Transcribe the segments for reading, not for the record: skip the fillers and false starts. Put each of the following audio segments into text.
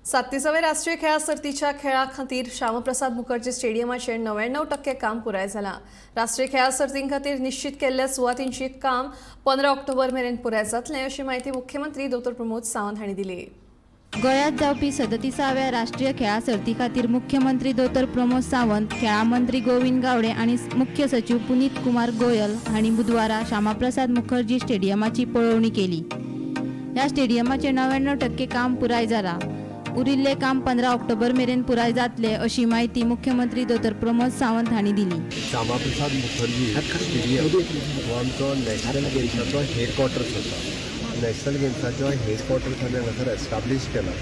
37व्या राष्ट्रीय खेळा सर्तीच्या खेळा खातीर श्यामप्रसाद मुखर्जी स्टेडियमाचे 99% काम पुराय जाला। राष्ट्रीय खेळा सर्तीं खातीर निश्चित केल्ल्या सुवातींची काम 15 ऑक्टोबर मेरेन पुराय जातलें अशी माहिती मुख्यमंत्री डॉ प्रमोद सावंत हांणी दिली। गोंयांत जावपी 37व्या राष्ट्रीय खेळा सर्ती खातीर मुख्यमंत्री डॉ प्रमोद सावंत, खेळा मंत्री गोविंद गावडे आणि मुख्य सचिव पुनीत कुमार गोयल हांणी बुधवारा श्यामप्रसाद मुखर्जी स्टेडियमाची पळोवणी केली। ह्या स्टेडियमाचे 99% काम पुराय जाला। उरिल्ले काम 15 ऑक्टोबर मेरेन पुराय जातले अशी माहिती मुख्यमंत्री डॉ प्रमोद सावंत हांणी दिली। श्यामप्रसाद मुखर्जी स्टेडियम हो आमचो नॅशनल गेम्साचो हेडक्वॉर्टर्स आसा। नॅशनल गेम्साचो हेडक्वॉर्टर्स आमी हांगासर एस्टाब्लीश केला।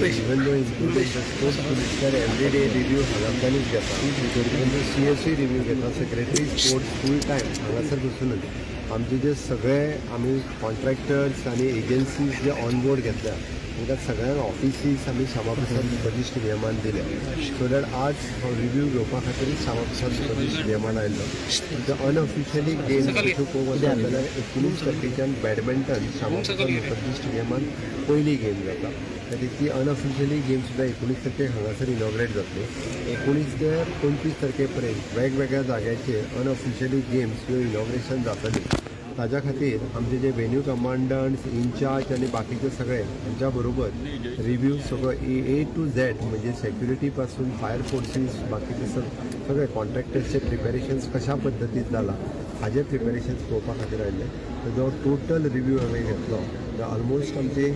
Even though including the sports minister everyday review हांगासरच घेता, इवन दो CSE रिव्यू घेता, सेक्रेटरी स्पोर्ट्स फूल टायम हांगासर बसूनच आमचे जे सगळे आमी कॉन्ट्रॅक्टर्स आनी एजन्सीज जे ऑन बोर्ड घेतल्या तांकां सगळ्यांक ऑफिसीस आमी श्यामप्रसाद मुखर्जी स्टेडियमान दिले, सो दॅट आज हो रिव्यू घेवपा खातीर श्यामप्रसाद मुखर्जी स्टेडियमान आयिल्लो। अनऑफिशियली गेम्स अश्यो पळोवंक वचत जाल्यार 19 तारखेच्यान बॅडमिंटन श्यामप्रसाद मुखर्जी स्टेडियमान पयली गेम जाता, आनी ती अनऑफिशियली गेम सुद्दां 19 तारखेक हांगासर इनॉग्रेट जातली। 19 ते 25 तारखे पर्यंत वेगवेगळ्या जाग्याचेर अनऑफिशियली गेम्स ह्यो इनॉग्रेशन जातली। ताज्या खातीर आमचे जे वेन्यू कमांडंट्स, इन्चार्ज आनी बाकीचे सगळे हांच्या बरोबर रिव्यू सगळो A to Z म्हणजे सेक्युरिटी पासून फायर फोर्सीस बाकीचे सगळे कॉन्ट्रॅक्टर्सचे प्रिपेरेशन्स कशा पद्दतीन जाला हाजे प्रिपेरेशन्स पळोवपा खातीर आयिल्ले। तेजो टोटल रिव्यू हांवें घेतलो। ऑलमोस्ट आमचे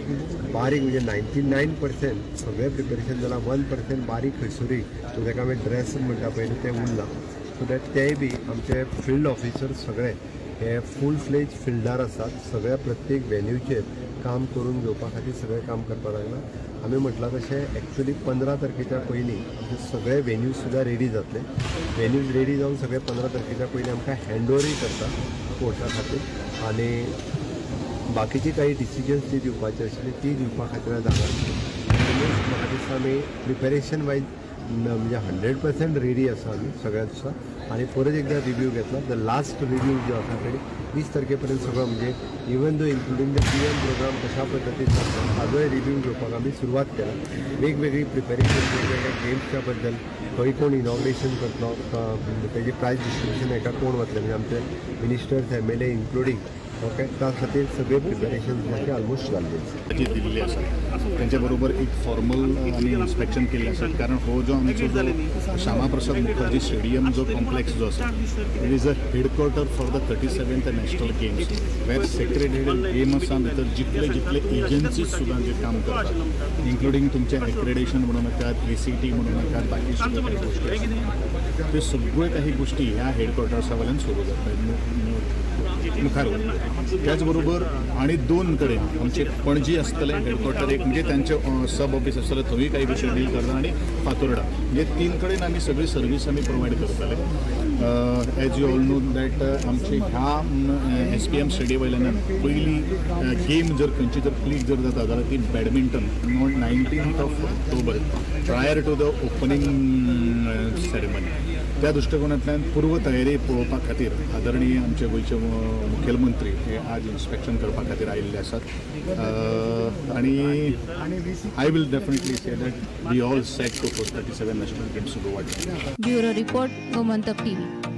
बारीक म्हणजे 99% सगळे प्रिपेरेशन जालां, 1% बारीक खंयसरूय ताका आमी ड्रेस म्हणटा पळय तें उरलां, सो दॅट तेय बी आमचे फिल्ड ऑफिसर्स सगळे हे फूल फ्लेज फिल्डार आसात। सगळ्या प्रत्येक वेन्यूचेर काम करून घेवपा खातीर सगळें काम करपाक लागला। आमी म्हटलां तशें एक्चुअली 15 तारखेच्या पयलीं आमचे सगळे वेन्यूज सुद्दां रेडी जातले। वेन्यूज रेडी जावन सगळे 15 तारखेच्या पयलीं आमकां हँडओवरूय करता स्पोर्ट्सा खातीर, आनी बाकीची काही डिसिजन्स जी दिवपाची आशिल्ली ती दिवपा खातीर म्हाका दिसता आमी प्रिपेरेशन वायज म्हणजे 100% रेडी आसा आमी सगळ्यांचो। आणि परत एकदा रिव्यू घेतला। द लास्ट रिव्यू जो आसा ते 20 तारखेपर्यंत सगळं म्हणजे even though including the PM programme कशा पद्दतीन जाता हाजोय रिव्यू घेवपाक आमी सुरवात केला। वेगवेगळी प्रिपेरेशन वेगवेगळ्या गेम्सच्या बद्दल खंय कोण इनॉग्रेशन करतलो, तेजी प्रायज डिस्ट्रिब्युशन हाका कोण वतले म्हणजे आमचे मिनिस्टर्स MLA इन्क्लुडींग ओके, त्या खातीर सगळे प्रिपेरेशन ऑलमोस्ट जाल्ले दिल्ली आसात। त्यांच्या बरोबर एक फॉर्मल आमी इन्स्पेक्शन केल्लें आसा, कारण हो जो आमचो जो श्यामप्रसाद मुखर्जी स्टेडियम जो कॉम्प्लेक्स जो आसा it is a headquarter for the 37th national games, where secretarial game आसा भितर जितले एजन्सीज सुद्दां जे काम करतात, इन्क्लुडींग तुमचे एक्रेडिशन म्हणू नाकात, ACT म्हणू नाकात, बाकी सुद्दां काही गोष्टी आसात, ते सगळ्यो काही गोष्टी ह्या हेडक्वॉर्टर्सा वयल्यान सुरू जातात मुखार वता। त्याचबरोबर आणि 2 कडेन आमचे पणजी आसतले हेडक्वॉर्टर, एक म्हणजे त्यांचे सब ऑफिस आसतले थंय काही गोष्टी डील करता, आणि फातोर्डा म्हणजे 3 कडेन आमी सगळी सर्वीस आमी प्रोवायड करतले। As you all know that आमचे ह्या SPM स्टेडियम वयल्यान पयली गेम जर खंयची जर क्लिक जर जाता जाल्यार ती badminton 19th October prior to the opening ceremony. त्या दृष्टिकोनांतल्यान पूर्व तयारी पळोवपा खातीर आदरणीय आमचे गोंयचे मुखेलमंत्री हे आज इन्स्पेक्शन करपा खातीर आयिल्ले आसात, आणि I will definitely say that we all set to host 37 national games Goa. Bureau report Gomantak TV।